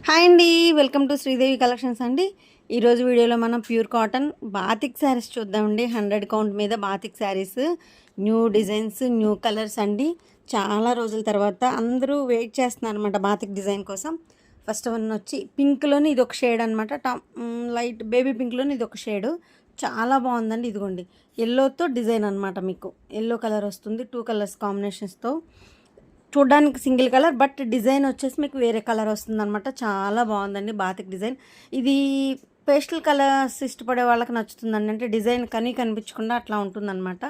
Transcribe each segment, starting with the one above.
Hi అండి, welcome to Sridevi collections అండి. ఈరోజు వీడియోలో మనం ప్యూర్ కాటన్ బాతిక్ శారీస్ చూద్దామండి. 100 కౌంట్ మీద batik saris, new designs, new colours అండి. చాలా రోజుల తర్వాత అందరూ వెయిట్ చేస్తున్నారు అనమాట బాతిక్ డిజైన్ కోసం. ఫస్ట్ వన్ వచ్చి పింక్లోని ఇది ఒక షేడ్ అనమాట. లైట్ బేబీ పింక్లోని ఇది ఒక షేడు. చాలా బాగుందండి. ఇదిగోండి ఎల్లోతో డిజైన్ అనమాట. మీకు ఎల్లో కలర్ వస్తుంది, 2 కలర్స్ కాంబినేషన్స్తో. చూడ్డానికి సింగిల్ కలర్, బట్ డిజైన్ వచ్చేసి మీకు వేరే కలర్ వస్తుంది అనమాట. చాలా బాగుందండి బాతిక్ డిజైన్. ఇది పేస్టల్ కలర్స్ ఇష్టపడే వాళ్ళకి నచ్చుతుందండి. అంటే డిజైన్ కనిపించకుండా అట్లా ఉంటుందన్నమాట.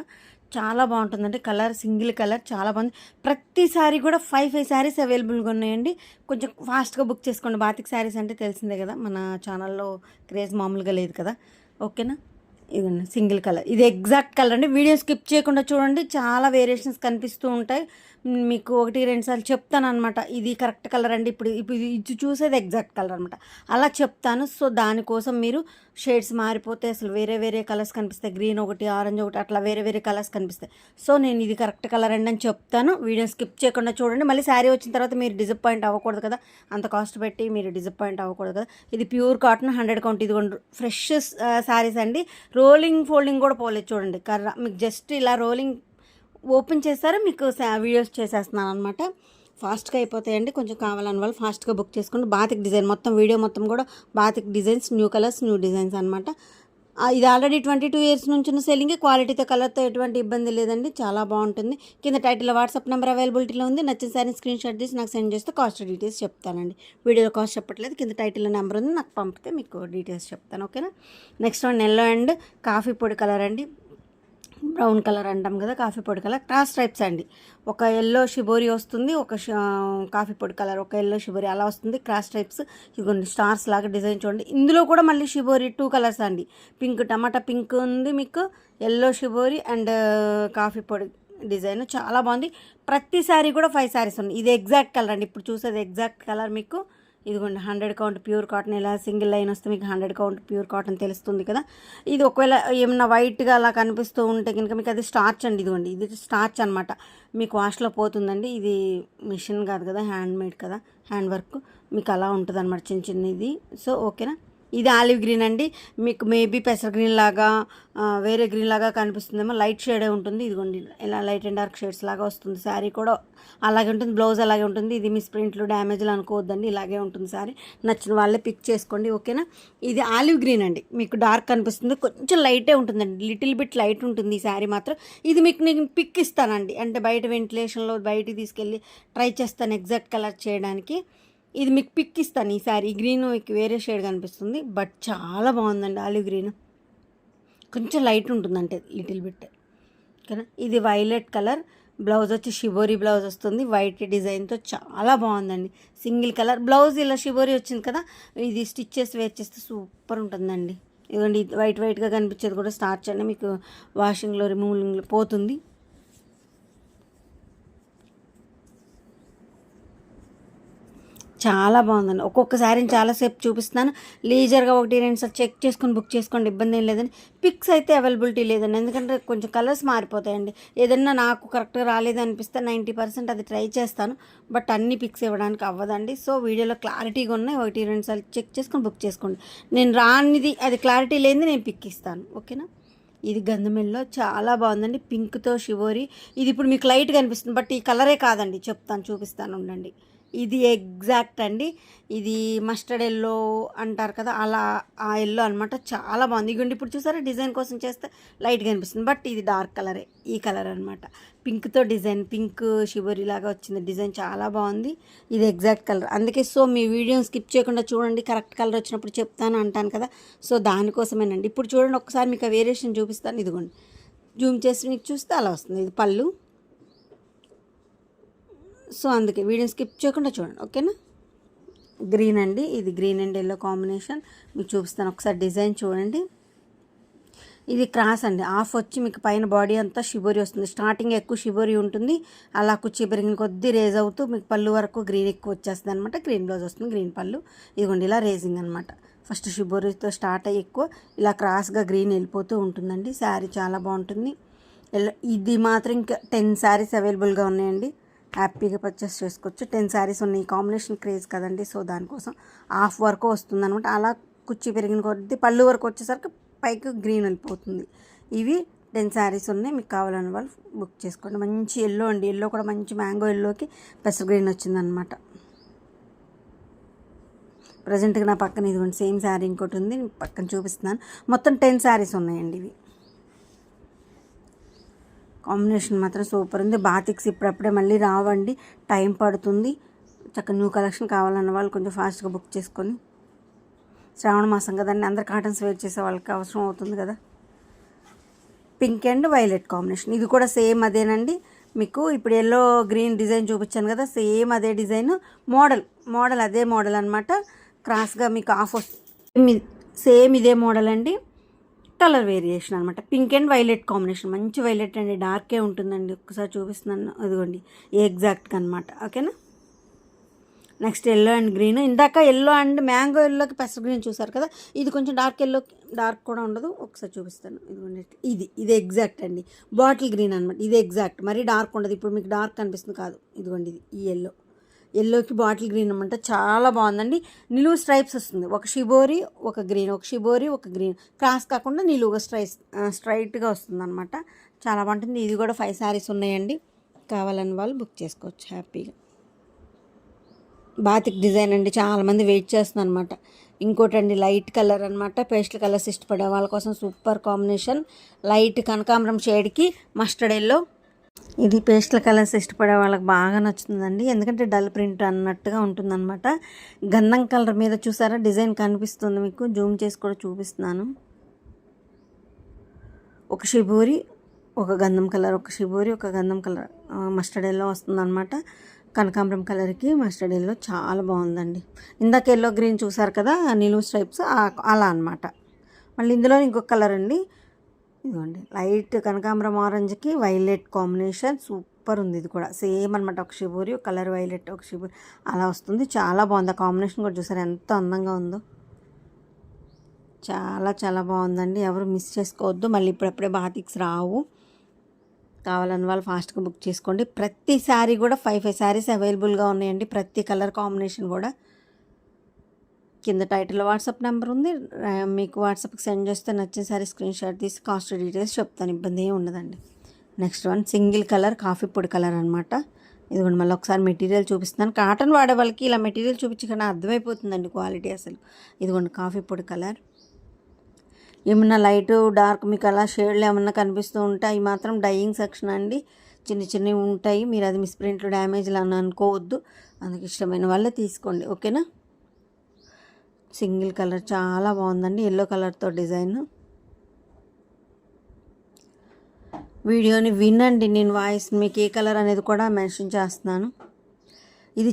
చాలా బాగుంటుందండి. కలర్ సింగిల్ కలర్ చాలా బాగుంది. ప్రతి సారీ కూడా 5 శారీస్ అవైలబుల్గా ఉన్నాయండి. కొంచెం ఫాస్ట్గా బుక్ చేసుకోండి. బాతిక్ శారీస్ అంటే తెలిసిందే కదా, మన ఛానల్లో క్రేజ్ మామూలుగా లేదు కదా. ఓకేనా, ఇదండి సింగిల్ కలర్. ఇది ఎగ్జాక్ట్ కలర్ అండి. వీడియో స్కిప్ చేయకుండా చూడండి, చాలా వేరియేషన్స్ కనిపిస్తూ ఉంటాయి. మీకు 1-2 సార్లు చెప్తాను అనమాట. ఇది కరెక్ట్ కలర్ అండి, ఇప్పుడు ఇది చూసేది ఎగ్జాక్ట్ కలర్ అనమాట. అలా చెప్తాను. సో దానికోసం మీరు షేడ్స్ మారిపోతే అసలు వేరే వేరే కలర్స్ కనిపిస్తాయి. గ్రీన్ ఒకటి, ఆరెంజ్ ఒకటి, అట్లా వేరే వేరే కలర్స్ కనిపిస్తాయి. సో నేను ఇది కరెక్ట్ కలర్ అండి అని చెప్తాను. వీడియో స్కిప్ చేయకుండా చూడండి. మళ్ళీ శారీ వచ్చిన తర్వాత మీరు డిసప్పాయింట్ అవ్వకూడదు కదా, అంత కాస్ట్ పెట్టి మీరు డిసప్పాయింట్ అవ్వకూడదు కదా. ఇది ప్యూర్ కాటన్ 100 కౌంట్. ఇది ఫ్రెష్ శారీస్ అండి. రోలింగ్ ఫోల్డింగ్ కూడా పోలేదు చూడండి. కర్ర మీకు జస్ట్ ఇలా రోలింగ్ ఓపెన్ చేస్తారో మీకు వీడియోస్ చేసేస్తున్నాను అనమాట. ఫాస్ట్గా అయిపోతాయండి. కొంచెం కావాలని వాళ్ళు ఫాస్ట్గా బుక్ చేసుకోండి. బాతిక్ డిజైన్ మొత్తం వీడియో మొత్తం కూడా batik designs, new colours, new designs అనమాట. ఇది ఆల్రెడీ 22 ఇయర్స్ నుంచి ఉన్న సెల్లింగ్. క్వాలిటీతో కలర్తో ఎటువంటి ఇబ్బంది లేదండి. చాలా బాగుంటుంది. కింద టైటిల్లో వాట్సాప్ నెంబర్ అవైలబిలిటీలో ఉంది. నచ్చిన సారీ స్క్రీన్ షాట్ చేసి నాకు సెండ్ చేస్తే కాస్ట్ డీటెయిల్స్ చెప్తానండి. వీడియోలో కాస్ట్ చెప్పట్లేదు, కింద టైటిల్లో నెంబర్ ఉంది, నాకు పంపితే మీకు డీటెయిల్స్ చెప్తాను. ఓకేనా. Next one yellow and coffee పొడి కలర్ అండి. బ్రౌన్ కలర్ అంటాం కదా, కాఫీ పొడి కలర్. క్రాస్ స్ట్రైప్స్ అండి. ఒక ఎల్లో షిబోరి వస్తుంది, ఒక కాఫీ పొడి కలర్, ఒక ఎల్లో షిబోరి అలా వస్తుంది. క్రాస్ స్ట్రైప్స్ ఇదిగోండి, స్టార్స్ లాగా డిజైన్ చూడండి. ఇందులో కూడా మళ్ళీ షిబోరి 2 కలర్స్ అండి. పింక్, టమాటా పింక్ ఉంది మీకు, ఎల్లో షిబోరి అండ్ కాఫీ పొడి డిజైన్ చాలా బాగుంది. ప్రతి సారీ కూడా 5 శారీస్ ఉన్నాయి. ఇది ఎగ్జాక్ట్ కలర్ అండి. ఇప్పుడు చూసేది ఎగ్జాక్ట్ కలర్ మీకు. ఇదిగోండి 100 కౌంట్ ప్యూర్ కాటన్. ఇలా సింగిల్ లైన్ వస్తే మీకు 100 కౌంట్ ప్యూర్ కాటన్ తెలుస్తుంది కదా. ఇది ఒకవేళ ఏమన్నా వైట్గా అలా కనిపిస్తూ ఉంటే కనుక మీకు అది స్టార్చ్ అండి. ఇదిగోండి ఇది స్టార్చ్ అనమాట. మీకు వాష్లో పోతుందండి. ఇది మిషన్ కాదు కదా, హ్యాండ్ మేడ్ కదా, హ్యాండ్ వర్క్. మీకు అలా ఉంటుంది అనమాట, చిన్న చిన్న ఇది. సో ఓకేనా. ఇది ఆలివ్ గ్రీన్ అండి. మీకు మేబీ పెసర గ్రీన్ లాగా వేరే గ్రీన్ లాగా కనిపిస్తుందేమో, లైట్ షేడే ఉంటుంది. ఇదిగోండి ఇలా లైట్ అండ్ డార్క్ షేడ్స్ లాగా వస్తుంది. శారీ కూడా అలాగే ఉంటుంది, బ్లౌజ్ అలాగే ఉంటుంది. ఇది మిస్ ప్రింట్లు, డ్యామేజ్లు అనుకోవద్దండి, ఇలాగే ఉంటుంది శారీ. నచ్చిన వాళ్ళే పిక్ చేసుకోండి. ఓకేనా. ఇది ఆలివ్ గ్రీన్ అండి. మీకు డార్క్ కనిపిస్తుంది, కొంచెం లైటే ఉంటుందండి, లిటిల్ బిట్ లైట్ ఉంటుంది ఈ శారీ మాత్రం. ఇది మీకు నేను పిక్ ఇస్తానండి, అంటే బయట వెంటిలేషన్లో బయటికి తీసుకెళ్ళి ట్రై చేస్తాను ఎగ్జాక్ట్ కలర్ చేయడానికి. ఇది మీకు పిక్ ఇస్తాను. ఈ శారీ గ్రీన్ మీకు వేరే షేడ్ కనిపిస్తుంది, బట్ చాలా బాగుందండి. ఆలివ్ గ్రీన్ కొంచెం లైట్ ఉంటుందంటే లిటిల్ బిట్ కదా. ఇది వైలెట్ కలర్. బ్లౌజ్ వచ్చి షిబోరి బ్లౌజ్ వస్తుంది, వైట్ డిజైన్తో. చాలా బాగుందండి. సింగిల్ కలర్ బ్లౌజ్, ఇలా షిబోరి వచ్చింది కదా. ఇది స్టిచ్చెస్ వేర్ చేస్తే సూపర్ ఉంటుందండి. ఇదిగోండి వైట్గా కనిపించేది కూడా స్టార్చ్ అండి. మీకు వాషింగ్లో రిమూవింగ్లో పోతుంది. చాలా బాగుందండి. ఒక్కొక్క శారీని చాలాసేపు చూపిస్తున్నాను. లీజర్గా 1-2 సార్లు చెక్ చేసుకొని బుక్ చేసుకోండి, ఇబ్బంది ఏం లేదండి. పిక్స్ అయితే అవైలబిలిటీ లేదండి, ఎందుకంటే కొంచెం కలర్స్ మారిపోతాయండి. ఏదన్నా నాకు కరెక్ట్గా రాలేదు అనిపిస్తే 90% అది ట్రై చేస్తాను, బట్ అన్ని పిక్స్ ఇవ్వడానికి అవ్వదండి. సో వీడియోలో క్లారిటీగా ఉన్నాయి, 1-2 సార్లు చెక్ చేసుకొని బుక్ చేసుకోండి. నేను రానిది అది క్లారిటీ లేనిది నేను పిక్ ఇస్తాను. ఓకేనా. ఇది గంధమెల్లో చాలా బాగుందండి. పింక్తో షివోరి. ఇది ఇప్పుడు మీకు లైట్ కనిపిస్తుంది, బట్ ఈ కలరే కాదండి, చెప్తాను, చూపిస్తాను ఉండండి. ఇది ఎగ్జాక్ట్ అండి. ఇది మస్టర్డ్ ఎల్లో అంటారు కదా, అలా ఆ ఎల్లో అనమాట. చాలా బాగుంది. ఇగోండి ఇప్పుడు చూసారా, డిజైన్ కోసం చేస్తే లైట్గా అనిపిస్తుంది, బట్ ఇది డార్క్ కలరే, ఈ కలర్ అనమాట. పింక్తో డిజైన్, పింక్ షివరీ లాగా వచ్చింది డిజైన్, చాలా బాగుంది. ఇది ఎగ్జాక్ట్ కలర్. అందుకే సో మీ వీడియోని స్కిప్ చేయకుండా చూడండి, కరెక్ట్ కలర్ వచ్చినప్పుడు చెప్తాను అంటాను కదా. సో దానికోసమేనండి. ఇప్పుడు చూడండి ఒకసారి మీకు ఆ వేరియేషన్ చూపిస్తాను. ఇదిగోండి జూమ్ చేసి మీకు చూస్తే అలా వస్తుంది. ఇది పళ్ళు. సో అందుకే వీడియోని స్కిప్ చేయకుండా చూడండి. ఓకేనా. గ్రీన్ అండి. ఇది గ్రీన్ అండ్ ఎల్లో కాంబినేషన్ మీకు చూపిస్తాను. ఒకసారి డిజైన్ చూడండి. ఇది క్రాస్ అండి. హాఫ్ వచ్చి మీకు పైన బాడీ అంతా షిబోరి వస్తుంది. స్టార్టింగ్ ఎక్కువ షిబోరి ఉంటుంది, అలా కుచ్చి పెరిగిన కొద్దీ రేజ్ అవుతూ మీకు పళ్ళు వరకు గ్రీన్ ఎక్కువ వచ్చేస్తుంది అనమాట. గ్రీన్ బ్లౌజ్ వస్తుంది, గ్రీన్ పళ్ళు. ఇదిగోండి ఇలా రేజింగ్ అనమాట. ఫస్ట్ షిబోరితో స్టార్ట్ అయ్యి ఎక్కువ ఇలా క్రాస్గా గ్రీన్ వెళ్ళిపోతూ ఉంటుందండి. శారీ చాలా బాగుంటుంది. ఇది మాత్రం ఇంకా 10 శారీస్ అవైలబుల్గా ఉన్నాయండి. హ్యాపీగా పర్చేస్ చేసుకోవచ్చు. 10 శారీస్ ఉన్నాయి. కాంబినేషన్ క్రేజ్ కదండి, సో దానికోసం హాఫ్ వరకు వస్తుంది అనమాట. అలా కుర్చీ పెరిగిన కొద్దీ పళ్ళు వరకు వచ్చేసరికి పైకి గ్రీన్ వెళ్ళిపోతుంది. ఇవి 10 శారీస్ ఉన్నాయి. మీకు కావాలని వాళ్ళు బుక్ చేసుకోండి. మంచి ఎల్లో అండి, ఎల్లో కూడా మంచి మ్యాంగో ఎల్లోకి పెసర్ గ్రీన్ వచ్చిందనమాట. ప్రజెంట్గా నా పక్కన ఇదిగోండి సేమ్ శారీ ఇంకోటి ఉంది, పక్కన చూపిస్తున్నాను. మొత్తం 10 శారీస్ ఉన్నాయండి. ఇవి కాంబినేషన్ మాత్రం సూపర్ ఉంది. బాతిక్స్ ఇప్పుడప్పుడే మళ్ళీ రావండి, టైం పడుతుంది. చక్కగా న్యూ కలెక్షన్ కావాలన్న వాళ్ళు కొంచెం ఫాస్ట్గా బుక్ చేసుకొని, శ్రావణ మాసం కదండి, అందరు కాటన్స్ వేర్ చేసే వాళ్ళకి అవసరం అవుతుంది కదా. పింక్ అండ్ వైలెట్ కాంబినేషన్, ఇది కూడా సేమ్ అదేనండి. మీకు ఇప్పుడు ఎల్లో గ్రీన్ డిజైన్ చూపించాను కదా, సేమ్ అదే డిజైన్, మోడల్ అదే మోడల్ అనమాట. క్రాస్గా మీకు ఆఫ్ వస్తుంది, సేమ్ ఇదే మోడల్ అండి. కలర్ వేరియేషన్ అనమాట. పింక్ అండ్ వైలెట్ కాంబినేషన్, మంచి వైలెట్ అండి, డార్కే ఉంటుందండి. ఒక్కసారి చూపిస్తున్నాను, అదిగోండి ఎగ్జాక్ట్గా అనమాట. ఓకేనా. Next yellow and green. ఇందాక ఎల్లో అండ్ మ్యాంగో ఎల్లోకి పెసర్ గ్రీన్ చూసారు కదా, ఇది కొంచెం డార్క్ ఎల్లో, డార్క్ కూడా ఉండదు. ఒకసారి చూపిస్తాను, ఇదిగోండి. ఇది ఎగ్జాక్ట్ అండి, బాటిల్ గ్రీన్ అనమాట. ఇది ఎగ్జాక్ట్, మరీ డార్క్ ఉండదు. ఇప్పుడు మీకు డార్క్ కనిపిస్తుంది కాదు, ఇదిగోండి ఇది ఈ ఎల్లోకి బాటిల్ గ్రీన్ అనమాట. చాలా బాగుందండి. నిలువు స్ట్రైప్స్ వస్తుంది, ఒక షిబోరి ఒక గ్రీన్, ఒక షిబోరి ఒక గ్రీన్, క్రాస్ కాకుండా నిలువుగా స్ట్రైట్గా వస్తుంది అనమాట. చాలా బాగుంటుంది. ఇది కూడా 5 శారీస్ ఉన్నాయండి. కావాలని వాళ్ళు బుక్ చేసుకోవచ్చు హ్యాపీగా. బాతిక్ డిజైన్ అండి, చాలామంది వెయిట్ చేస్తున్నారు అనమాట. ఇంకోటండి లైట్ కలర్ అనమాట, పేస్టల్ కలర్స్ ఇష్టపడే వాళ్ళ కోసం సూపర్ కాంబినేషన్. లైట్ కనకాంబరం షేడ్కి మస్టర్డ్ ఎల్లో. ఇది పేస్టల్ కలర్స్ ఇష్టపడే వాళ్ళకి బాగా నచ్చుతుందండి, ఎందుకంటే డల్ ప్రింట్ అన్నట్టుగా ఉంటుందన్నమాట. గంధం కలర్ మీద చూసారా డిజైన్ కనిపిస్తుంది మీకు, జూమ్ చేసి కూడా చూపిస్తున్నాను. ఒక షిబోరి ఒక గంధం కలర్, ఒక షిబోరి ఒక గంధం కలర్, మస్టర్డ్ ఎల్లో వస్తుందన్నమాట. కనకాంబరం కలర్కి మస్టర్డ్ ఎల్లో చాలా బాగుందండి. ఇందాక ఎల్లో గ్రీన్ చూసారు కదా, నిలువు స్ట్రైప్స్ అలా అనమాట. మళ్ళీ ఇందులో ఇంకొక కలర్ అండి, ఇదిగోండి లైట్ కనకాంబరం ఆరెంజ్కి వైలెట్ కాంబినేషన్, సూపర్ ఉంది. ఇది కూడా సేమ్ అనమాట, ఒక షిబోరి ఒక కలర్ వైలెట్, ఒక షిబోరి అలా వస్తుంది. చాలా బాగుంది. ఆ కాంబినేషన్ కూడా చూసారు ఎంత అందంగా ఉందో, చాలా చాలా బాగుందండి. ఎవరు మిస్ చేసుకోవద్దు. మళ్ళీ ఇప్పుడప్పుడే బాతిక్స్ రావు. కావాలని వాళ్ళు ఫాస్ట్గా బుక్ చేసుకోండి. ప్రతి శారీ కూడా 5 శారీస్ అవైలబుల్గా ఉన్నాయండి, ప్రతి కలర్ కాంబినేషన్ కూడా. కింద టైటిల్లో వాట్సాప్ నెంబర్ ఉంది, మీకు వాట్సాప్కి సెండ్ చేస్తే నచ్చిన సారీ స్క్రీన్ షాట్ తీసి కాస్ట్ డీటెయిల్స్ చెప్తాను, ఇబ్బంది ఏమి ఉండదండి. Next one single colour coffee పొడి కలర్ అనమాట. ఇదిగోండి మళ్ళీ ఒకసారి మెటీరియల్ చూపిస్తున్నాను. కాటన్ వాడే వాళ్ళకి ఇలా మెటీరియల్ చూపించకుండా అర్థమైపోతుందండి క్వాలిటీ అసలు. ఇదిగోండి కాఫీ పొడి కలర్. ఏమన్నా లైట్ డార్క్ మీకు అలా షేడ్లు ఏమన్నా కనిపిస్తూ ఉంటాయి, అవి మాత్రం డైయింగ్ సెక్షన్ అండి, చిన్నవి ఉంటాయి. మీరు అది మిస్ప్రింట్లు డ్యామేజ్లు అని అనుకోవద్దు, అందుకు ఇష్టమైన వాళ్ళే తీసుకోండి. ఓకేనా. సింగిల్ కలర్ చాలా బాగుందండి, ఎల్లో కలర్తో డిజైన్. వీడియోని వినండి, నేను వాయిస్ మీకు ఏ కలర్ అనేది కూడా మెన్షన్ చేస్తున్నాను. ఇది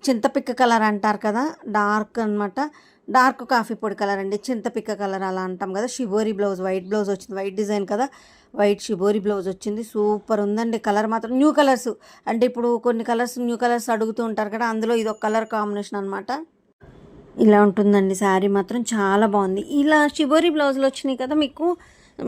చింతపిక్క కలర్ అంటారు కదా, డార్క్ అనమాట, డార్క్ కాఫీ పొడి కలర్ అండి. చింతపిక్క కలర్ అలా అంటాం కదా. షిబోరి బ్లౌజ్, వైట్ బ్లౌజ్ వచ్చింది, వైట్ డిజైన్ కదా, వైట్ షిబోరి బ్లౌజ్ వచ్చింది. సూపర్ ఉందండి. కలర్ మాత్రం న్యూ కలర్స్ అంటే ఇప్పుడు కొన్ని కలర్స్ న్యూ కలర్స్ అడుగుతూ ఉంటారు కదా, అందులో ఇది ఒక కలర్ కాంబినేషన్ అనమాట. ఇలా ఉంటుందండి శారీ మాత్రం చాలా బాగుంది. ఇలా షిబోరి బ్లౌజులు వచ్చినాయి కదా మీకు,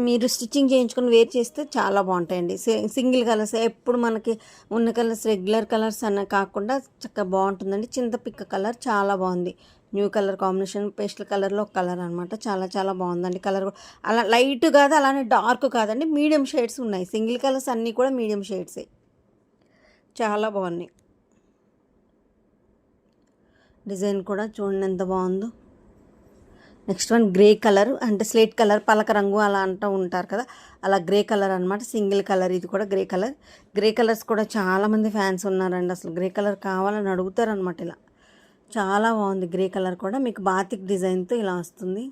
మీరు స్టిచ్చింగ్ చేయించుకొని వేర్ చేస్తే చాలా బాగుంటాయండి. సింగిల్ కలర్స్ ఎప్పుడు మనకి ఉన్న కలర్స్ రెగ్యులర్ కలర్స్ అన్న కాకుండా చక్కగా బాగుంటుందండి. చింతపిక్క కలర్ చాలా బాగుంది, న్యూ కలర్ కాంబినేషన్, పేస్టల్ కలర్లో ఒక కలర్ అనమాట. చాలా చాలా బాగుందండి. కలర్ అలా లైట్ కాదు, అలానే డార్క్ కాదండి, మీడియం షేడ్స్ ఉన్నాయి. సింగిల్ కలర్స్ అన్నీ కూడా మీడియం షేడ్సే, చాలా బాగున్నాయి. డిజైన్ కూడా చూడండి ఎంత బాగుందో. నెక్స్ట్ వన్ గ్రే కలర్, అంటే స్లేట్ కలర్, పలక రంగు అలా అంటూ ఉంటారు కదా, అలా గ్రే కలర్ అనమాట. సింగిల్ కలర్, ఇది కూడా గ్రే కలర్. గ్రే కలర్స్ కూడా చాలామంది ఫ్యాన్స్ ఉన్నారండి, అసలు గ్రే కలర్ కావాలని అడుగుతారనమాట. ఇలా చాలా బాగుంది. గ్రే కలర్ కూడా మీకు బాతిక్ డిజైన్తో ఇలా వస్తుంది.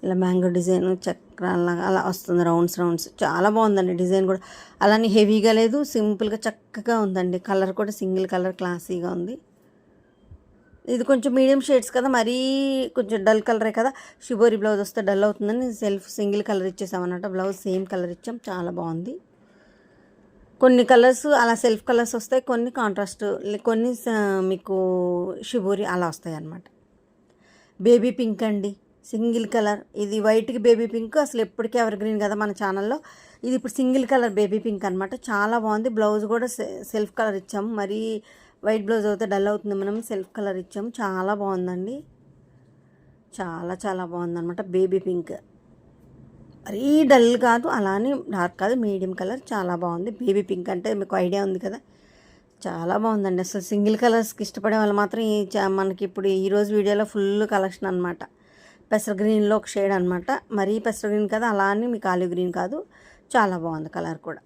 ఇలా మ్యాంగో డిజైన్ చక్రాలాగా అలా వస్తుంది, రౌండ్స్ చాలా బాగుందండి. డిజైన్ కూడా అలానే హెవీగా లేదు, సింపుల్గా చక్కగా ఉందండి. కలర్ కూడా సింగిల్ కలర్ క్లాసీగా ఉంది. ఇది కొంచెం మీడియం షేడ్స్ కదా, మరీ కొంచెం డల్ కలరే కదా, షిబోరి బ్లౌజ్ వస్తే డల్ అవుతుందని సింగిల్ కలర్ ఇచ్చేసామన్నమాట. బ్లౌజ్ సేమ్ కలర్ ఇచ్చాం, చాలా బాగుంది. కొన్ని కలర్స్ అలా సెల్ఫ్ కలర్స్ వస్తాయి, కొన్ని కాంట్రాస్ట్, కొన్ని మీకు షిబోరి అలా వస్తాయి అన్నమాట. బేబీ పింక్ అండి, సింగిల్ కలర్. ఇది వైట్కి బేబీ పింక్ అసలు ఎప్పటికీ ఎవర్ గ్రీన్ కదా మన ఛానల్లో. ఇది ఇప్పుడు సింగిల్ కలర్ బేబీ పింక్ అనమాట. చాలా బాగుంది. బ్లౌజ్ కూడా సెల్ఫ్ కలర్ ఇచ్చాము. మరీ వైట్ బ్లౌజ్ అయితే డల్ అవుతుంది, మనం సెల్ఫ్ కలర్ ఇచ్చాము. చాలా బాగుందండి, చాలా చాలా బాగుందన్నమాట. బేబీ పింక్ మరీ డల్ కాదు, అలానే డార్క్ కాదు, మీడియం కలర్. చాలా బాగుంది. బేబీ పింక్ అంటే మీకు ఐడియా ఉంది కదా, చాలా బాగుందండి. అసలు సింగిల్ కలర్స్కి ఇష్టపడే వాళ్ళు మాత్రం మనకి ఇప్పుడు ఈరోజు వీడియోలో ఫుల్ కలెక్షన్ అనమాట. పెసర గ్రీన్లో ఒక షేడ్ అనమాట. మరీ పెసర గ్రీన్ కదా, అలా అని మీకు ఆలివ్ గ్రీన్ కాదు. చాలా బాగుంది కలర్ కూడా.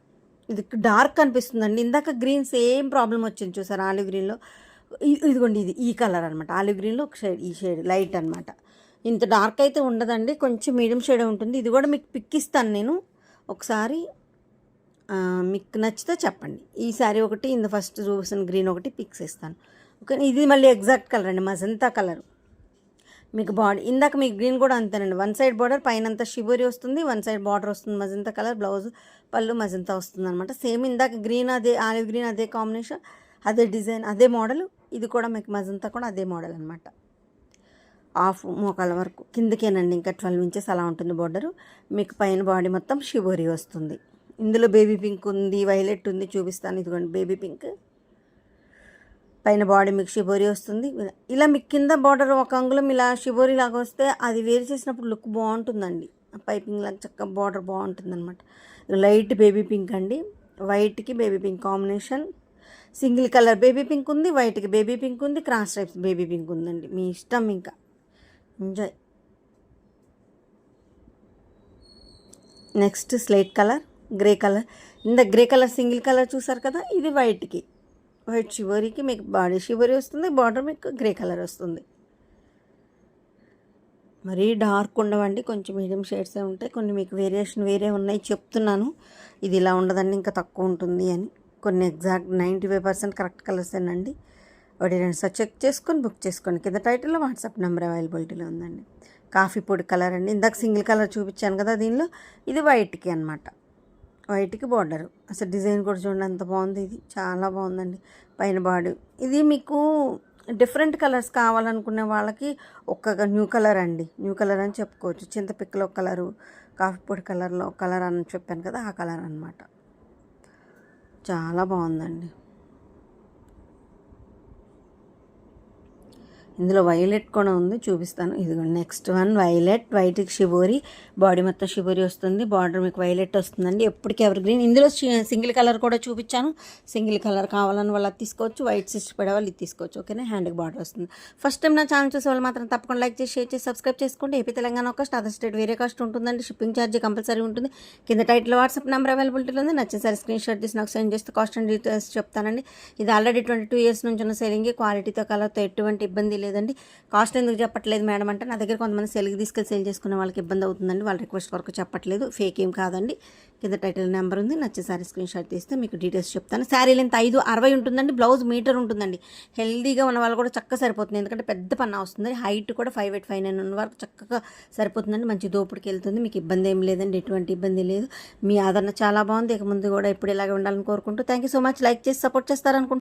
ఇది డార్క్ అనిపిస్తుందండి. ఇందాక గ్రీన్ సేమ్ ప్రాబ్లం వచ్చింది చూసారు ఆలివ్ గ్రీన్లో. ఇదిగోండి ఇది ఈ కలర్ అనమాట. ఆలివ్ గ్రీన్లో ఒక షేడ్, ఈ షేడ్ లైట్ అనమాట. ఇంత డార్క్ అయితే ఉండదండి, కొంచెం మీడియం షేడ్ ఉంటుంది. ఇది కూడా మీకు పిక్ ఇస్తాను నేను ఒకసారి, మీకు నచ్చితే చెప్పండి. ఈ శారీ ఒకటి, ఇంత ఫస్ట్ చూసిన గ్రీన్ ఒకటి పిక్స్ ఇస్తాను. ఓకే, ఇది మళ్ళీ ఎగ్జాక్ట్ కలర్ అండి, మజంతా కలర్. మీకు బాడీ ఇందాక మీకు గ్రీన్ కూడా అంతేనండి. వన్ సైడ్ బార్డర్, పైన అంతా షిబోరి వస్తుంది, వన్ సైడ్ బార్డర్ వస్తుంది మజంతా కలర్. బ్లౌజ్ పళ్ళు మజంతా వస్తుంది అనమాట. సేమ్ ఇందాక గ్రీన్ అదే, ఆలివ్ గ్రీన్ అదే కాంబినేషన్, అదే డిజైన్, అదే మోడల్. ఇది కూడా మీకు మజంతా కూడా అదే మోడల్ అనమాట. హాఫ్ మోకాల వరకు కిందకేనండి, ఇంకా 12 ఇంచెస్ అలా ఉంటుంది బార్డరు. మీకు పైన బాడీ మొత్తం షిబోరి వస్తుంది. ఇందులో బేబీ పింక్ ఉంది, వైలెట్ ఉంది, చూపిస్తాను. ఇదిగోండి బేబీ పింక్. పైన బాడీ మీకు షిబోరి వస్తుంది. ఇలా మీకు కింద బార్డర్ ఒక అంగుళం ఇలా షిబోరి లాగా వస్తే అది వేరు చేసినప్పుడు లుక్ బాగుంటుందండి. పైపింగ్ లాగా చక్కగా బార్డర్ బాగుంటుంది అనమాట. లైట్ బేబీ పింక్ అండి, వైట్కి baby pink combination. Single colour baby pink ఉంది, వైట్కి బేబీ పింక్ ఉంది, క్రాస్ టైప్స్ బేబీ పింక్ ఉందండి. మీ ఇష్టం, ఇంకా enjoy. Next slate colour, grey colour. ఇంత గ్రే కలర్ సింగిల్ కలర్ చూసారు కదా, ఇది వైట్కి, వైట్ షివరీకి మీకు బాడీ షివరీ వస్తుంది, బార్డర్ మీకు గ్రే కలర్ వస్తుంది. మరీ డార్క్ ఉండవండి, కొంచెం మీడియం షేడ్సే ఉంటాయి. కొన్ని మీకు వేరియేషన్ వేరే ఉన్నాయి చెప్తున్నాను. ఇది ఇలా ఉండదండి, ఇంకా తక్కువ ఉంటుంది అని. కొన్ని ఎగ్జాక్ట్ 95% కరెక్ట్ కలర్సేనండి. ఒకటి రెండు సార్ చెక్ చేసుకొని బుక్ చేసుకోండి. కింద టైటిల్లో వాట్సాప్ నెంబర్ అవైలబిలిటీలో ఉందండి. కాఫీ పొడి కలర్ అండి. ఇందాక సింగిల్ కలర్ చూపించాను కదా, దీనిలో ఇది వైట్కి అనమాట. వైట్కి బార్డర్. అసలు డిజైన్ కూడా చూడండి ఎంత బాగుంది. ఇది చాలా బాగుందండి. పైన బాడీ ఇది మీకు డిఫరెంట్ కలర్స్ కావాలనుకునే వాళ్ళకి ఒక న్యూ కలర్ అండి, న్యూ కలర్ అని చెప్పుకోవచ్చు. చింతపిక్కలో కలరు, కాఫీ పొడి కలర్లో కలర్ అని చెప్పాను కదా, ఆ కలర్ అనమాట. చాలా బాగుందండి. ఇందులో వైలెట్ కూడా ఉంది, చూపిస్తాను. ఇదిగోండి నెక్స్ట్ వన్ వైలెట్. వైట్కి షిబోరి, బాడీ మొత్తం షిబోరి వస్తుంది, బార్డర్ మీకు వైలెట్ వస్తుందండి. ఎప్పటికీ ఎవర్ గ్రీన్. ఇందులో సింగిల్ కలర్ కూడా చూపించాను. సింగిల్ కలర్ కావాలని వాళ్ళు అది తీసుకోవచ్చు, వైట్ ఇష్టపడే వాళ్ళు ఇది తీసుకోవచ్చు. ఓకేనా, హ్యాండ్కి బార్డర్ వస్తుంది. ఫస్ట్ టైం నా ఛానల్ చూసే వాళ్ళు మాత్రం తప్పకుండా లైక్ చేసి, షేర్ చేసి, సబ్స్క్రైబ్ చేసుకోండి. AP Telangana cost, other state వేరే కాస్ట్ ఉంటుందండి. షిప్పింగ్ ఛార్జ్ కంపల్సరీ ఉంటుంది. కింద టైటిల్ వాట్సాప్ నెంబర్ అవైలబిలిటీలో ఉంది. నచ్చిన సరే స్క్రీన్ షాట్ తీసి నాకు సెండ్ చేస్తే కాస్ట్ అండ్ డీటెయిల్స్ చెప్తానండి. ఇది ఆల్రెడీ 22 years నుంచి ఉన్న సేలింగ్. క్వాలిటీతో కలర్తో ఎటువంటి ఇబ్బంది లేదండి. కాస్ట్ ఎందుకు చెప్పట్లేదు మేడం అంటే, నా దగ్గర కొంతమంది సెల్కి తీసుకెళ్ళి సేల్ చేసుకునే వాళ్ళకి ఇబ్బంది అవుతుందండి, వాళ్ళ రిక్వెస్ట్ వరకు చెప్పట్లేదు. ఫేక్ ఏం కాదండి. కింద టైటిల్ నెంబర్ ఉంది, నచ్చే సారీ స్క్రీన్ షాట్ తీస్తే మీకు డీటెయిల్స్ చెప్తాను. శారీ లెంత్ 5'60" ఉంటుందండి. బ్లౌజ్ మీటర్ ఉంటుందండి. హెల్దీగా ఉన్న వాళ్ళు కూడా చక్కగా సరిపోతుంది, ఎందుకంటే పెద్ద పన్నా వస్తుంది. హైట్ కూడా 5'8", 5'9" ఉన్న వరకు చక్కగా సరిపోతుందండి. మంచి దోపుడికి వెళ్తుంది, మీకు ఇబ్బంది ఏం లేదండి, ఎటువంటి ఇబ్బంది లేదు. మీ ఆదరణ చాలా బాగుంది. ఇక ముందు కూడా ఇప్పుడు ఇలాగే ఉండాలని కోరుకుంటూ thank you so much. Like చేసి సపోర్ట్ చేస్తారనుకుంటున్నాను.